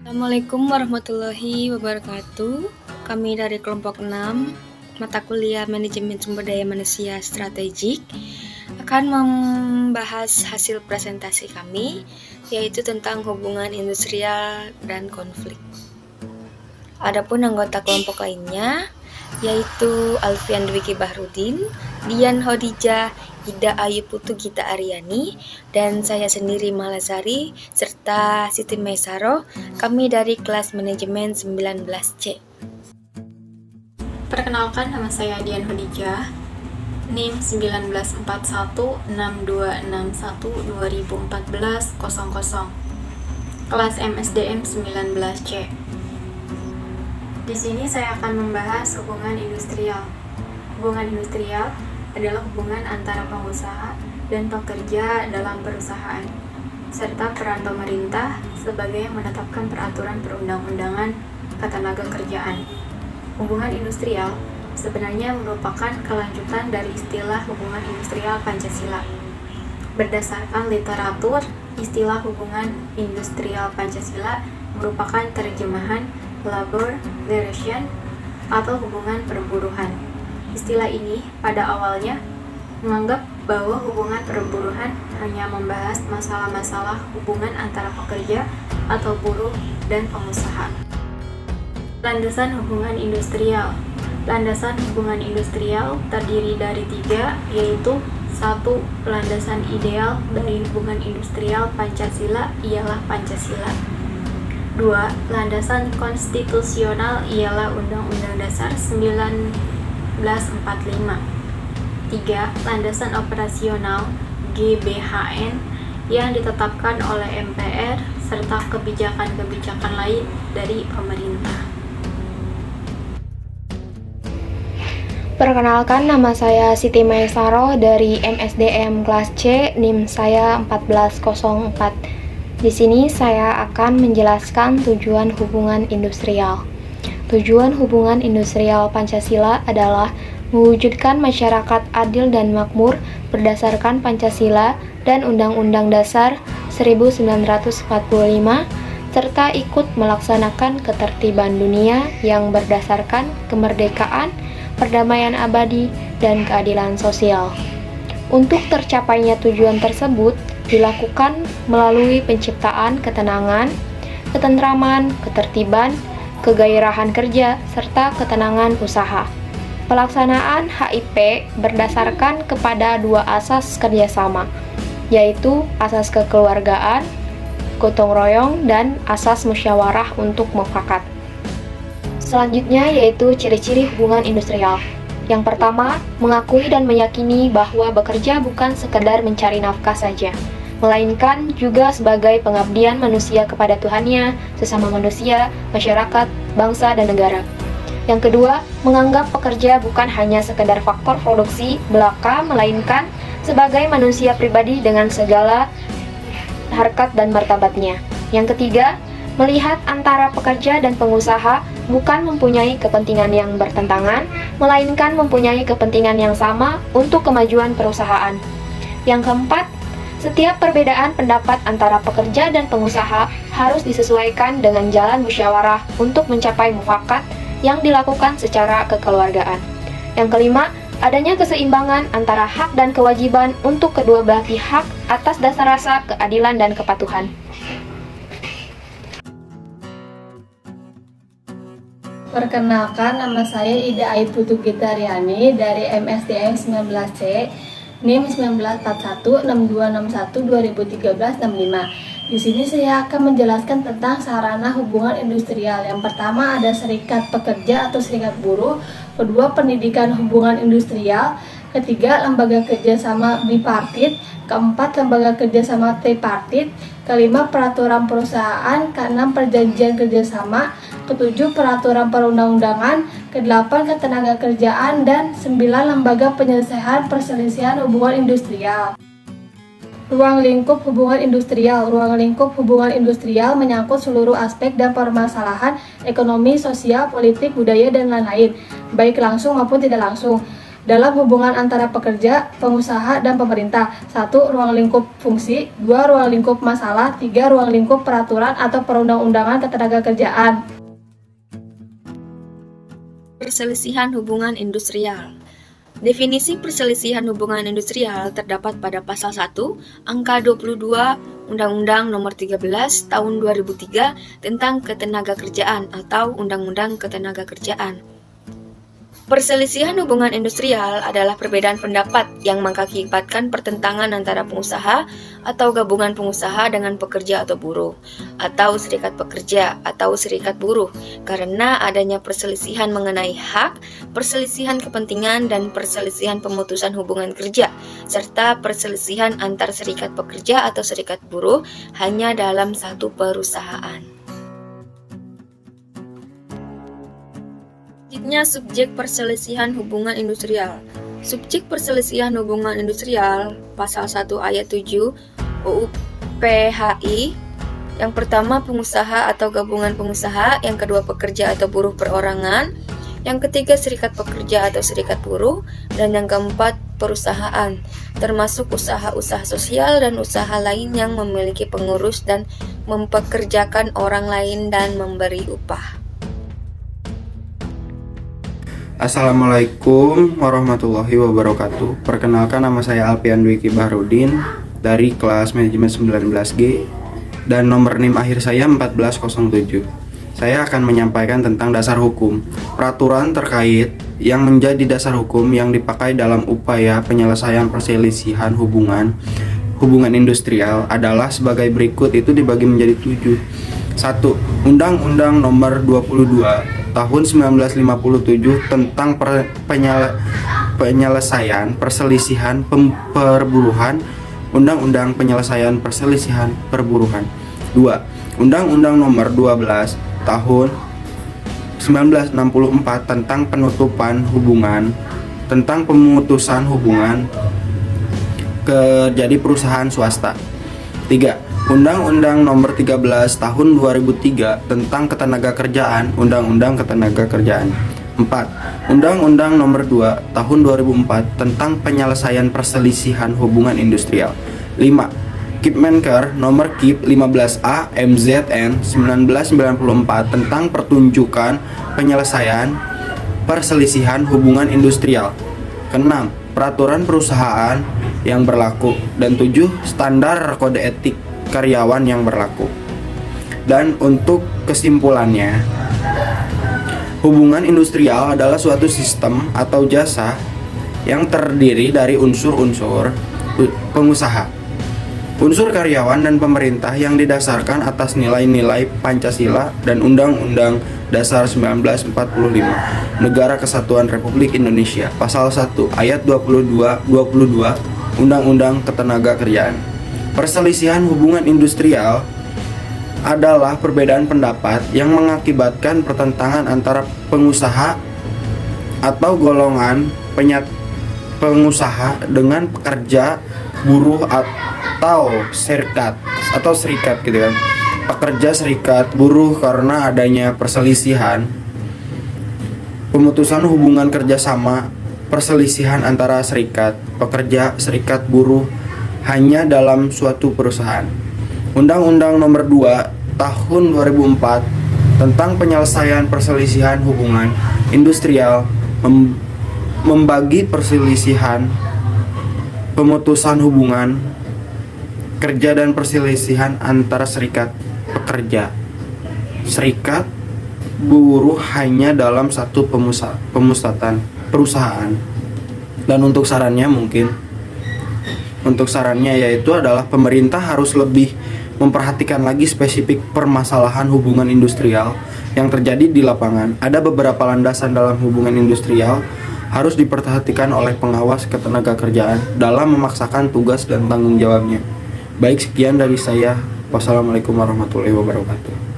Assalamualaikum warahmatullahi wabarakatuh. Kami dari kelompok 6 mata kuliah Manajemen Sumber Daya Manusia Strategik akan membahas hasil presentasi kami, yaitu tentang hubungan industrial dan konflik. Adapun anggota kelompok lainnya yaitu Alfian Dwiki Bahrudin, Dian Hodijah, Ida Ayu Putu Gita Aryani, dan saya sendiri Malasari, serta Siti Maisaro, kami dari kelas manajemen 19C. Perkenalkan, nama saya Dian Hodijah, NIM 19416261201400, kelas MSDM 19C. Di sini saya akan membahas hubungan industrial. Hubungan industrial adalah hubungan antara pengusaha dan pekerja dalam perusahaan, serta peran pemerintah sebagai yang menetapkan peraturan perundang-undangan ketenagakerjaan. Hubungan industrial sebenarnya merupakan kelanjutan dari istilah hubungan industrial Pancasila. Berdasarkan literatur, istilah hubungan industrial Pancasila merupakan terjemahan labor relation atau hubungan perburuhan. Istilah ini pada awalnya menganggap bahwa hubungan perburuhan hanya membahas masalah-masalah hubungan antara pekerja atau buruh dan pengusaha. Landasan hubungan industrial. Landasan hubungan industrial terdiri dari 3, yaitu 1. Landasan ideal dari hubungan industrial Pancasila ialah Pancasila. 2. Landasan konstitusional ialah Undang-Undang Dasar 1945. 3. Landasan operasional GBHN yang ditetapkan oleh MPR serta kebijakan-kebijakan lain dari pemerintah. Perkenalkan, nama saya Siti Maisaro dari MSDM kelas C, NIM saya 1404. Di sini saya akan menjelaskan tujuan hubungan industrial. Tujuan hubungan industrial Pancasila adalah mewujudkan masyarakat adil dan makmur berdasarkan Pancasila dan Undang-Undang Dasar 1945, serta ikut melaksanakan ketertiban dunia yang berdasarkan kemerdekaan, perdamaian abadi, dan keadilan sosial. Untuk tercapainya tujuan tersebut dilakukan melalui penciptaan ketenangan, ketentraman, ketertiban, kegairahan kerja, serta ketenangan usaha. Pelaksanaan HIP berdasarkan kepada 2 asas kerjasama, yaitu asas kekeluargaan, gotong royong, dan asas musyawarah untuk mufakat. Selanjutnya yaitu ciri-ciri hubungan industrial. Yang pertama, mengakui dan meyakini bahwa bekerja bukan sekedar mencari nafkah saja, melainkan juga sebagai pengabdian manusia kepada Tuhannya, sesama manusia, masyarakat, bangsa, dan negara. Yang kedua, menganggap pekerja bukan hanya sekedar faktor produksi belaka, melainkan sebagai manusia pribadi dengan segala harkat dan martabatnya. Yang ketiga, melihat antara pekerja dan pengusaha bukan mempunyai kepentingan yang bertentangan, melainkan mempunyai kepentingan yang sama untuk kemajuan perusahaan. Yang keempat, setiap perbedaan pendapat antara pekerja dan pengusaha harus disesuaikan dengan jalan musyawarah untuk mencapai mufakat yang dilakukan secara kekeluargaan. Yang kelima, adanya keseimbangan antara hak dan kewajiban untuk kedua belah pihak atas dasar rasa keadilan dan kepatuhan. Perkenalkan, nama saya Ida Ayu Putu Gita Aryani dari MSDM 19C, NIM 19416261201365. Di sini saya akan menjelaskan tentang sarana hubungan industrial. Yang pertama ada serikat pekerja atau serikat buruh, kedua pendidikan hubungan industrial, ketiga lembaga kerjasama bipartit, keempat lembaga kerjasama tripartit, kelima peraturan perusahaan, keenam perjanjian kerjasama, ketujuh peraturan perundang-undangan, kedelapan ketenagakerjaan, dan 9 lembaga penyelesaian perselisihan hubungan industrial. Ruang lingkup hubungan industrial. Ruang lingkup hubungan industrial menyangkut seluruh aspek dan permasalahan ekonomi, sosial, politik, budaya, dan lain-lain, baik langsung maupun tidak langsung. dalam hubungan antara pekerja, pengusaha, dan pemerintah. 1. Ruang lingkup fungsi. 2. Ruang lingkup masalah. 3. Ruang lingkup peraturan atau perundang-undangan ketenagakerjaan. Perselisihan hubungan industrial. Definisi perselisihan hubungan industrial terdapat pada pasal 1, angka 22 Undang-Undang Nomor 13 Tahun 2003 tentang Ketenagakerjaan atau Undang-Undang Ketenagakerjaan. Perselisihan hubungan industrial adalah perbedaan pendapat yang mengakibatkan pertentangan antara pengusaha atau gabungan pengusaha dengan pekerja atau buruh, atau serikat pekerja atau serikat buruh, karena adanya perselisihan mengenai hak, perselisihan kepentingan, dan perselisihan pemutusan hubungan kerja, serta perselisihan antar serikat pekerja atau serikat buruh hanya dalam satu perusahaan. Selanjutnya, subjek perselisihan hubungan industrial. Subjek perselisihan hubungan industrial, pasal 1 ayat 7 UU PHI. Yang pertama, pengusaha atau gabungan pengusaha. Yang kedua, pekerja atau buruh perorangan. Yang ketiga, serikat pekerja atau serikat buruh. Dan yang keempat, perusahaan, termasuk usaha-usaha sosial dan usaha lain yang memiliki pengurus dan mempekerjakan orang lain dan memberi upah. Assalamualaikum warahmatullahi wabarakatuh. Perkenalkan, nama saya Alfian Dwiki Bahrudin dari kelas manajemen 19G dan nomor NIM akhir saya 1407. Saya akan menyampaikan tentang dasar hukum, peraturan terkait yang menjadi dasar hukum yang dipakai dalam upaya penyelesaian perselisihan hubungan industrial adalah sebagai berikut, itu dibagi menjadi 7. 1. Undang-Undang Nomor 22 Tahun 1957 tentang penyelesaian perselisihan perburuhan. Undang-Undang Penyelesaian Perselisihan Perburuhan. 2. Undang-Undang Nomor 12 Tahun 1964 tentang pemutusan hubungan jadi perusahaan swasta. 3. Undang-Undang Nomor 13 Tahun 2003 tentang Ketenagakerjaan, Undang-Undang Ketenagakerjaan. 4. Undang-Undang Nomor 2 Tahun 2004 tentang penyelesaian perselisihan hubungan industrial. 5. Kipmenker Nomor Kip 15A MZN 1994 tentang pertunjukan penyelesaian perselisihan hubungan industrial. 6. Peraturan perusahaan yang berlaku. Dan 7. Standar kode etik karyawan yang berlaku. Dan untuk kesimpulannya, hubungan industrial adalah suatu sistem atau jasa yang terdiri dari unsur-unsur pengusaha, unsur karyawan, dan pemerintah yang didasarkan atas nilai-nilai Pancasila dan Undang-Undang Dasar 1945 Negara Kesatuan Republik Indonesia, Pasal 1 Ayat 22 Undang-Undang Ketenagakerjaan. Perselisihan hubungan industrial adalah perbedaan pendapat yang mengakibatkan pertentangan antara pengusaha atau golongan pengusaha dengan pekerja, buruh, atau serikat gitu kan. Pekerja, serikat, buruh, karena adanya perselisihan, pemutusan hubungan kerjasama, perselisihan antara serikat pekerja, serikat buruh hanya dalam suatu perusahaan. Undang-Undang Nomor 2 Tahun 2004 tentang penyelesaian perselisihan hubungan industrial membagi perselisihan, pemutusan hubungan kerja, dan perselisihan antara serikat pekerja, serikat buruh hanya dalam satu perusahaan. Dan untuk sarannya yaitu adalah pemerintah harus lebih memperhatikan lagi spesifik permasalahan hubungan industrial yang terjadi di lapangan. Ada beberapa landasan dalam hubungan industrial harus diperhatikan oleh pengawas ketenagakerjaan dalam memaksakan tugas dan tanggung jawabnya. Baik, sekian dari saya. Wassalamualaikum warahmatullahi wabarakatuh.